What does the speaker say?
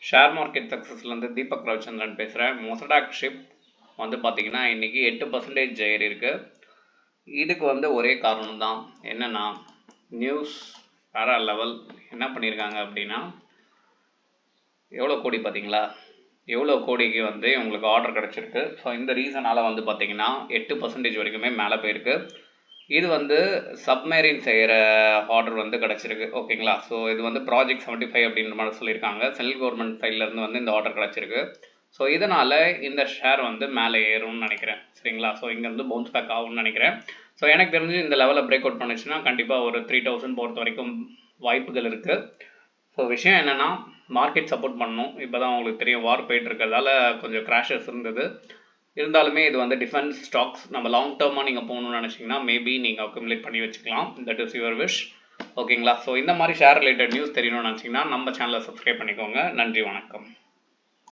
Share market சக்ஸஸ்லேருந்து Deepak Ravichandran பேசுகிறேன். Mosaddek ship வந்து பார்த்தீங்கன்னா இன்றைக்கி 8% ஏறி இருக்கு. இதுக்கு வந்து ஒரே காரணம் தான், என்னென்னா நியூஸ் வேற லெவல். என்ன பண்ணியிருக்காங்க அப்படின்னா, எவ்வளோ கோடி பார்த்தீங்களா, எவ்வளோ கோடிக்கு வந்து உங்களுக்கு ஆர்டர் கிடச்சிருக்கு. ஸோ இந்த ரீசனால் வந்து பார்த்தீங்கன்னா 8% வரைக்குமே மேலே போயிருக்கு. இது வந்து சப்மேரின் செய்கிற ஆர்டர் வந்து கிடச்சிருக்கு, ஓகேங்களா. ஸோ இது வந்து ப்ராஜெக்ட் 75 அப்படின்ற மாதிரி சொல்லியிருக்காங்க. சென்ட்ரல் கவர்மெண்ட் சைட்லேருந்து வந்து இந்த ஆர்டர் கிடச்சிருக்கு. ஸோ இதனால் இந்த ஷேர் வந்து மேலே ஏறும்னு நினைக்கிறேன், சரிங்களா. ஸோ இங்கேருந்து பவுன்ஸ் பேக் ஆகும்னு நினைக்கிறேன். ஸோ எனக்கு தெரிஞ்சு இந்த லெவலில் பிரேக் அவுட் பண்ணுச்சுன்னா கண்டிப்பாக ஒரு 3000 போகிறது வரைக்கும் வாய்ப்புகள் இருக்குது. ஸோ விஷயம் என்னென்னா, மார்க்கெட் சப்போர்ட் பண்ணணும். இப்போ தான் உங்களுக்கு தெரியும், வார் போயிட்டு இருக்கிறதால கொஞ்சம் கிராஷஸ் இருந்தது. இருந்தாலுமே இது வந்து டிஃபென்ஸ் ஸ்டாக்ஸ். நம்ம லாங் டேர்மாக நீங்கள் போகணும்னு நினச்சிங்கன்னா மேபி நீங்கள் அக்குமுலேட் பண்ணி வச்சுக்கலாம். தட் இஸ் யுவர் விஷ், ஓகேங்களா. ஸோ இந்த மாதிரி ஷேர் ரிலேட்டட் நியூஸ் தெரியணும்னு நினச்சிங்கன்னா நம்ம சேனலை சப்ஸ்கிரைப் பண்ணிக்கோங்க. நன்றி, வணக்கம்.